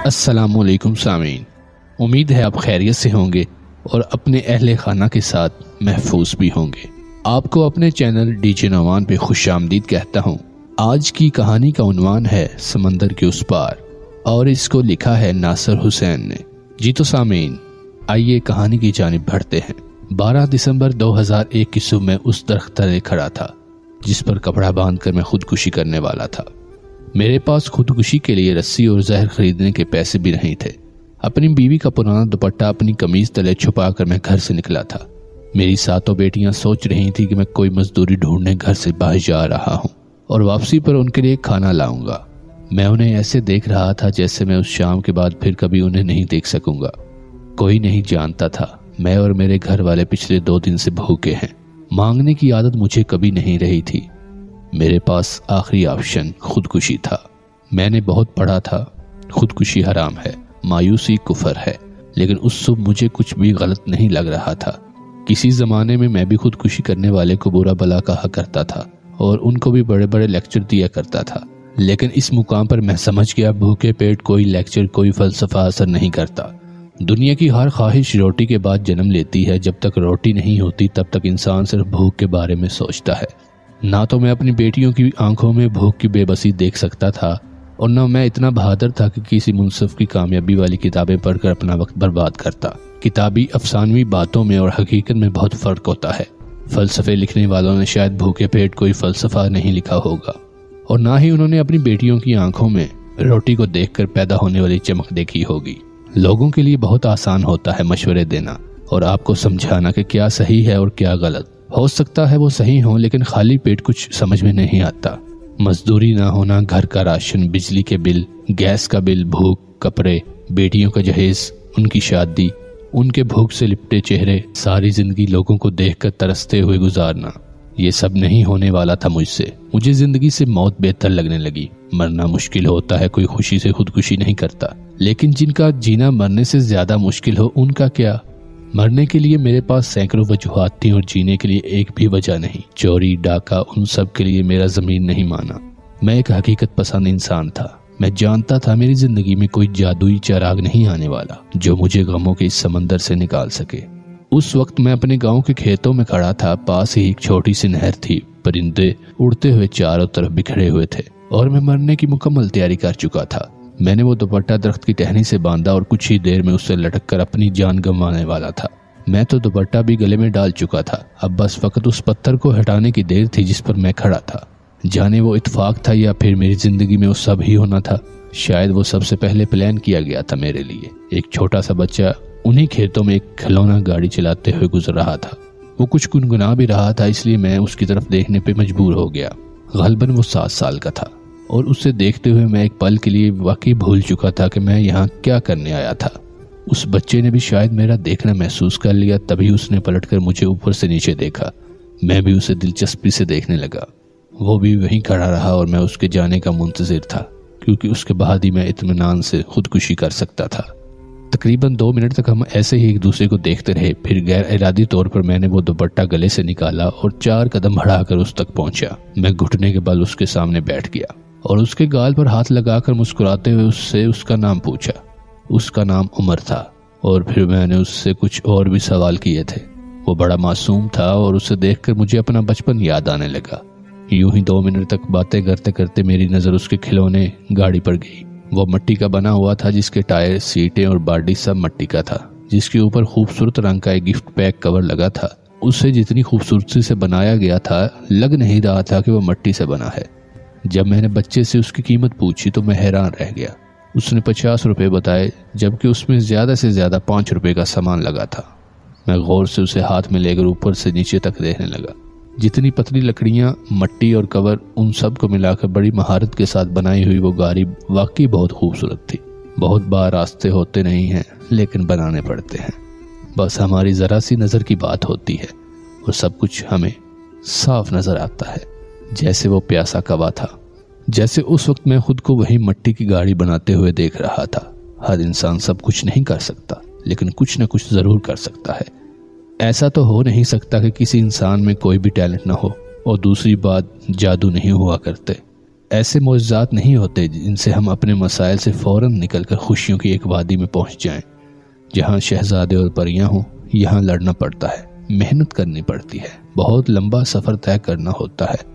السلام علیکم سامعین، امید ہے آپ خیریت سے ہوں گے اور اپنے اہل خانہ کے ساتھ محفوظ بھی ہوں گے۔ آپ کو اپنے چینل ڈی جے نعمان پہ خوش آمدید کہتا ہوں۔ آج کی کہانی کا عنوان ہے سمندر کے اس پار، اور اس کو لکھا ہے ناصر حسین نے۔ جی تو سامعین، آئیے کہانی کی جانب بڑھتے ہیں۔ 12 دسمبر 2001 کی صبح میں اس درخت تلے کھڑا تھا جس پر کپڑا باندھ کر میں خودکشی کرنے والا تھا۔ میرے پاس خودکشی کے لیے رسی اور زہر خریدنے کے پیسے بھی نہیں تھے۔ اپنی بیوی کا پرانا دوپٹہ اپنی قمیض تلے چھپا کر میں گھر سے نکلا تھا۔ میری ساتوں بیٹیاں سوچ رہی تھی کہ میں کوئی مزدوری ڈھونڈنے گھر سے باہر جا رہا ہوں اور واپسی پر ان کے لیے کھانا لاؤں گا۔ میں انہیں ایسے دیکھ رہا تھا جیسے میں اس شام کے بعد پھر کبھی انہیں نہیں دیکھ سکوں گا۔ کوئی نہیں جانتا تھا میں اور میرے گھر والے پچھلے 2 دن سے بھوکے ہیں۔ مانگنے کی عادت مجھے کبھی نہیں رہی تھی۔ میرے پاس آخری آپشن خودکشی تھا۔ میں نے بہت پڑھا تھا، خودکشی حرام ہے، مایوسی کفر ہے، لیکن اس صبح مجھے کچھ بھی غلط نہیں لگ رہا تھا۔ کسی زمانے میں بھی خودکشی کرنے والے کو برا بلا کہا کرتا تھا اور ان کو بھی بڑے بڑے لیکچر دیا کرتا تھا، لیکن اس مقام پر میں سمجھ گیا بھوکے پیٹ کوئی لیکچر، کوئی فلسفہ اثر نہیں کرتا۔ دنیا کی ہر خواہش روٹی کے بعد جنم لیتی ہے۔ جب تک روٹی نہیں ہوتی تب تک انسان صرف بھوک کے بارے میں سوچتا ہے۔ نہ تو میں اپنی بیٹیوں کی آنکھوں میں بھوک کی بے بسی دیکھ سکتا تھا اور نہ میں اتنا بہادر تھا کہ کسی منصف کی کامیابی والی کتابیں پڑھ کر اپنا وقت برباد کرتا۔ کتابی افسانوی باتوں میں اور حقیقت میں بہت فرق ہوتا ہے۔ فلسفے لکھنے والوں نے شاید بھوکے پیٹ کوئی فلسفہ نہیں لکھا ہوگا، اور نہ ہی انہوں نے اپنی بیٹیوں کی آنکھوں میں روٹی کو دیکھ کر پیدا ہونے والی چمک دیکھی ہوگی۔ لوگوں کے لیے بہت آسان ہوتا ہے مشورے دینا اور آپ کو سمجھانا کہ کیا صحیح ہے اور کیا غلط۔ ہو سکتا ہے وہ صحیح ہوں، لیکن خالی پیٹ کچھ سمجھ میں نہیں آتا۔ مزدوری نہ ہونا، گھر کا راشن، بجلی کے بل، گیس کا بل، بھوک، کپڑے، بیٹیوں کا جہیز، ان کی شادی، ان کے بھوک سے لپٹے چہرے، ساری زندگی لوگوں کو دیکھ کر ترستے ہوئے گزارنا، یہ سب نہیں ہونے والا تھا مجھ سے۔ مجھے زندگی سے موت بہتر لگنے لگی۔ مرنا مشکل ہوتا ہے، کوئی خوشی سے خودکشی نہیں کرتا، لیکن جن کا جینا مرنے سے زیادہ مشکل ہو ان کا کیا؟ مرنے کے لیے میرے پاس سینکڑوں وجوہات تھیں اور جینے کے لیے ایک بھی وجہ نہیں۔ چوری، ڈاکہ، ان سب کے لیے میرا ضمیر نہیں مانا۔ میں ایک حقیقت پسند انسان تھا۔ میں جانتا تھا میری زندگی میں کوئی جادوئی چراغ نہیں آنے والا جو مجھے غموں کے اس سمندر سے نکال سکے۔ اس وقت میں اپنے گاؤں کے کھیتوں میں کھڑا تھا۔ پاس ہی ایک چھوٹی سی نہر تھی۔ پرندے اڑتے ہوئے چاروں طرف بکھرے ہوئے تھے اور میں مرنے کی مکمل تیاری کر چکا تھا۔ میں نے وہ دوپٹہ درخت کی ٹہنی سے باندھا اور کچھ ہی دیر میں اس سے لٹک کر اپنی جان گنوانے والا تھا۔ میں تو دوپٹہ بھی گلے میں ڈال چکا تھا، اب بس فقط اس پتھر کو ہٹانے کی دیر تھی جس پر میں کھڑا تھا۔ جانے وہ اتفاق تھا یا پھر میری زندگی میں وہ سب ہی ہونا تھا۔ شاید وہ سب سے پہلے پلان کیا گیا تھا میرے لیے۔ ایک چھوٹا سا بچہ انہی کھیتوں میں ایک کھلونا گاڑی چلاتے ہوئے گزر رہا تھا۔ وہ کچھ گنگنا بھی رہا تھا، اس لیے میں اس کی طرف دیکھنے پہ مجبور ہو گیا۔ غالباً وہ 7 سال کا تھا اور اسے دیکھتے ہوئے میں ایک پل کے لیے واقعی بھول چکا تھا کہ میں یہاں کیا کرنے آیا تھا۔ اس بچے نے بھی شاید میرا دیکھنا محسوس کر لیا، تبھی اس نے پلٹ کر مجھے اوپر سے نیچے دیکھا۔ میں بھی اسے دلچسپی سے دیکھنے لگا۔ وہ بھی وہیں کھڑا رہا اور میں اس کے جانے کا منتظر تھا، کیونکہ اس کے بعد ہی میں اطمینان سے خودکشی کر سکتا تھا۔ تقریباً 2 منٹ تک ہم ایسے ہی ایک دوسرے کو دیکھتے رہے، پھر غیر ارادی طور پر میں نے وہ دوپٹہ گلے سے نکالا اور 4 قدم بڑھا کر اس تک پہنچا۔ میں گھٹنے کے بل اس کے سامنے بیٹھ گیا اور اس کے گال پر ہاتھ لگا کر مسکراتے ہوئے اس سے اس کا نام پوچھا۔ اس کا نام عمر تھا، اور پھر میں نے اس سے کچھ اور بھی سوال کیے تھے۔ وہ بڑا معصوم تھا اور اسے دیکھ کر مجھے اپنا بچپن یاد آنے لگا۔ یوں ہی 2 منٹ تک باتیں کرتے کرتے میری نظر اس کے کھلونے گاڑی پر گئی۔ وہ مٹی کا بنا ہوا تھا، جس کے ٹائر، سیٹیں اور باڈی سب مٹی کا تھا، جس کے اوپر خوبصورت رنگ کا ایک گفٹ پیک کور لگا تھا۔ اسے جتنی خوبصورتی سے بنایا گیا تھا، لگ نہیں رہا تھا کہ وہ مٹی سے بنا ہے۔ جب میں نے بچے سے اس کی قیمت پوچھی تو میں حیران رہ گیا۔ اس نے 50 روپے بتائے، جبکہ اس میں زیادہ سے زیادہ 5 روپے کا سامان لگا تھا۔ میں غور سے اسے ہاتھ میں لے کر اوپر سے نیچے تک دیکھنے لگا۔ جتنی پتلی لکڑیاں، مٹی اور کور، ان سب کو ملا کر بڑی مہارت کے ساتھ بنائی ہوئی وہ گاڑی واقعی بہت خوبصورت تھی۔ بہت بار راستے ہوتے نہیں ہیں، لیکن بنانے پڑتے ہیں۔ بس ہماری ذرا سی نظر کی بات ہوتی ہے اور سب کچھ ہمیں صاف نظر آتا ہے، جیسے وہ پیاسا کوا تھا، جیسے اس وقت میں خود کو وہی مٹی کی گاڑی بناتے ہوئے دیکھ رہا تھا۔ ہر انسان سب کچھ نہیں کر سکتا، لیکن کچھ نہ کچھ ضرور کر سکتا ہے۔ ایسا تو ہو نہیں سکتا کہ کسی انسان میں کوئی بھی ٹیلنٹ نہ ہو، اور دوسری بات، جادو نہیں ہوا کرتے۔ ایسے معجزات نہیں ہوتے جن سے ہم اپنے مسائل سے فوراً نکل کر خوشیوں کی ایک وادی میں پہنچ جائیں۔ جہاں شہزادے اور پریاں ہوں، یہاں لڑنا پڑتا ہے، محنت کرنی پڑتی ہے، بہت لمبا سفر طے کرنا ہوتا ہے۔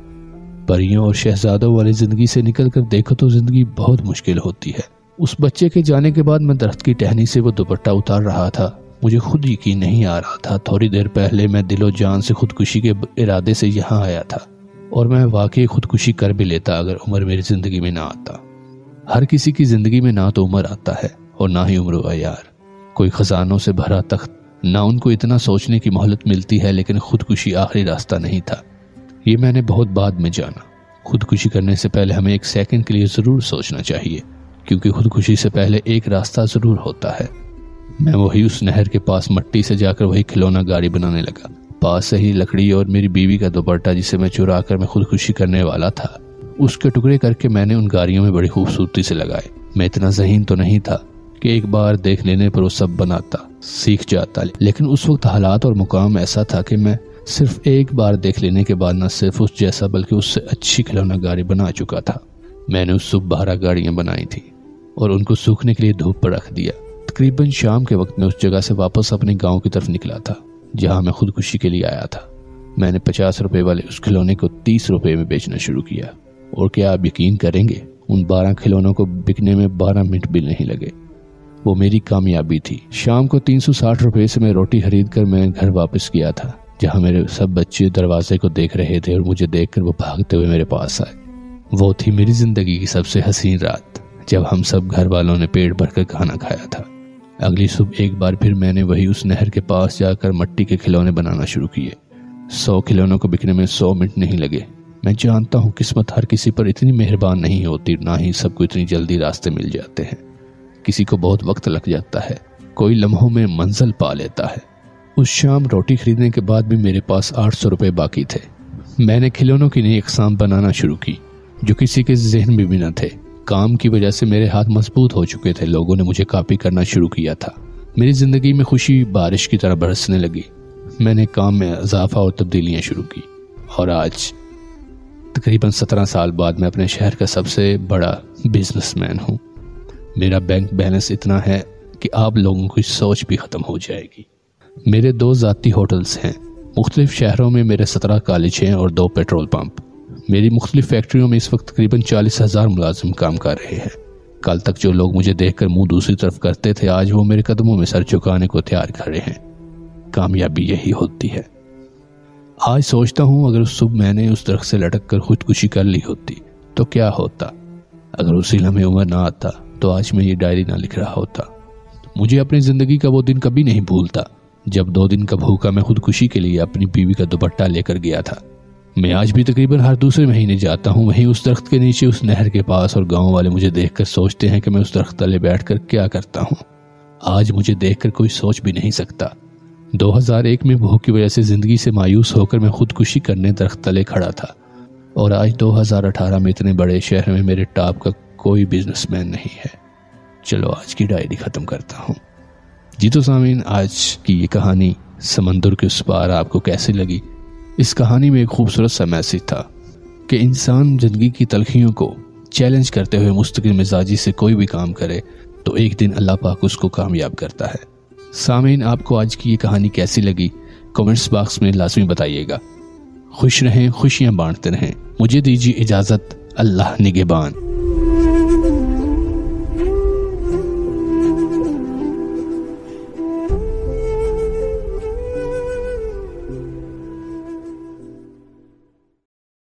پریوں اور شہزادوں والی زندگی سے نکل کر دیکھو تو زندگی بہت مشکل ہوتی ہے۔ اس بچے کے جانے کے بعد میں درخت کی ٹہنی سے وہ دوپٹہ اتار رہا تھا۔ مجھے خود یقین نہیں آ رہا تھا۔ تھوڑی دیر پہلے میں دل و جان سے خودکشی کے ارادے سے یہاں آیا تھا، اور میں واقعی خودکشی کر بھی لیتا اگر عمر میری زندگی میں نہ آتا۔ ہر کسی کی زندگی میں نہ تو عمر آتا ہے اور نہ ہی عمر و عیار۔ کوئی خزانوں سے بھرا تخت، نہ ان کو اتنا سوچنے کی مہلت ملتی ہے، لیکن خودکشی آخری راستہ نہیں تھا۔ یہ میں نے بہت بعد میں جانا۔ خودکشی کرنے سے پہلے ہمیں ایک سیکنڈ کے لیے ضرور سوچنا چاہیے، کیونکہ خودکشی سے پہلے ایک راستہ ضرور ہوتا ہے۔ میں وہی اس نہر کے پاس مٹی سے جا کر وہی کھلونا گاڑی بنانے لگا۔ پاس سے ہی لکڑی اور میری بیوی کا دوپٹہ جسے میں چرا کر میں خودکشی کرنے والا تھا، اس کے ٹکڑے کر کے میں نے ان گاڑیوں میں بڑی خوبصورتی سے لگائے۔ میں اتنا ذہین تو نہیں تھا کہ ایک بار دیکھ لینے پر وہ سب بناتا، سیکھ جاتا، لیکن اس وقت حالات اور مقام ایسا تھا کہ میں صرف ایک بار دیکھ لینے کے بعد نہ صرف اس جیسا بلکہ اس سے اچھی کھلونا گاڑی بنا چکا تھا۔ میں نے اس صبح 12 گاڑیاں بنائی تھی اور ان کو سوکھنے کے لیے دھوپ پر رکھ دیا۔ تقریباً شام کے وقت میں اس جگہ سے واپس اپنے گاؤں کی طرف نکلا تھا جہاں میں خودکشی کے لیے آیا تھا۔ میں نے 50 روپے والے اس کھلونے کو 30 روپے میں بیچنا شروع کیا، اور کیا آپ یقین کریں گے ان 12 کھلونوں کو بکنے میں 12 منٹ بھی نہیں لگے۔ وہ میری کامیابی تھی۔ شام کو 360 روپے سے میں روٹی خرید کر میں گھر واپس گیا تھا، جہاں میرے سب بچے دروازے کو دیکھ رہے تھے اور مجھے دیکھ کر وہ بھاگتے ہوئے میرے پاس آئے۔ وہ تھی میری زندگی کی سب سے حسین رات، جب ہم سب گھر والوں نے پیٹ بھر کر کھانا کھایا تھا۔ اگلی صبح ایک بار پھر میں نے وہی اس نہر کے پاس جا کر مٹی کے کھلونے بنانا شروع کیے۔ 100 کھلونوں کو بکنے میں 100 منٹ نہیں لگے۔ میں جانتا ہوں قسمت ہر کسی پر اتنی مہربان نہیں ہوتی، نہ ہی سب کو اتنی جلدی راستے مل جاتے ہیں۔ کسی کو بہت وقت لگ جاتا ہے، کوئی لمحوں میں منزل پا لیتا ہے۔ اس شام روٹی خریدنے کے بعد بھی میرے پاس 800 روپے باقی تھے۔ میں نے کھلونوں کی نئی اقسام بنانا شروع کی جو کسی کے ذہن میں بھی نہ تھے۔ کام کی وجہ سے میرے ہاتھ مضبوط ہو چکے تھے، لوگوں نے مجھے کاپی کرنا شروع کیا تھا۔ میری زندگی میں خوشی بارش کی طرح برسنے لگی۔ میں نے کام میں اضافہ اور تبدیلیاں شروع کی، اور آج تقریباً 17 سال بعد میں اپنے شہر کا سب سے بڑا بزنس مین ہوں۔ میرا بینک بیلنس اتنا ہے کہ آپ لوگوں کی سوچ بھی ختم ہو جائے گی۔ میرے 2 ذاتی ہوٹلز ہیں، مختلف شہروں میں میرے 17 کالج ہیں اور 2 پیٹرول پمپ۔ میری مختلف فیکٹریوں میں اس وقت تقریباً 40,000 ملازم کام کر رہے ہیں۔ کل تک جو لوگ مجھے دیکھ کر منہ دوسری طرف کرتے تھے، آج وہ میرے قدموں میں سر جھکانے کو تیار کھڑے ہیں۔ کامیابی یہی ہوتی ہے۔ آج سوچتا ہوں اگر اس صبح میں نے اس درخت سے لٹک کر خودکشی کر لی ہوتی تو کیا ہوتا۔ اگر اسی لمحے عمر نہ آتا تو آج میں یہ ڈائری نہ لکھ رہا ہوتا۔ مجھے اپنی زندگی کا وہ دن کبھی نہیں بھولتا جب 2 دن کا بھوکا میں خودکشی کے لیے اپنی بیوی کا دوپٹہ لے کر گیا تھا۔ میں آج بھی تقریباً ہر دوسرے مہینے جاتا ہوں وہیں اس درخت کے نیچے اس نہر کے پاس، اور گاؤں والے مجھے دیکھ کر سوچتے ہیں کہ میں اس درخت تلے بیٹھ کر کیا کرتا ہوں۔ آج مجھے دیکھ کر کوئی سوچ بھی نہیں سکتا۔ 2001 میں بھوک کی وجہ سے زندگی سے مایوس ہو کر میں خودکشی کرنے درخت تلے کھڑا تھا، اور آج 2018 میں اتنے بڑے شہر میں میرے ٹاپ کا کوئی بزنس مین نہیں ہے۔ چلو آج کی ڈائری ختم کرتا ہوں۔ جی تو سامعین، آج کی یہ کہانی سمندر کے اس پار آپ کو کیسی لگی؟ اس کہانی میں ایک خوبصورت سا میسج تھا کہ انسان زندگی کی تلخیوں کو چیلنج کرتے ہوئے مستقل مزاجی سے کوئی بھی کام کرے تو ایک دن اللہ پاک اس کو کامیاب کرتا ہے۔ سامعین، آپ کو آج کی یہ کہانی کیسی لگی؟ کمنٹس باکس میں لازمی بتائیے گا۔ خوش رہیں، خوشیاں بانٹتے رہیں۔ مجھے دیجیے اجازت، اللہ نگہبان۔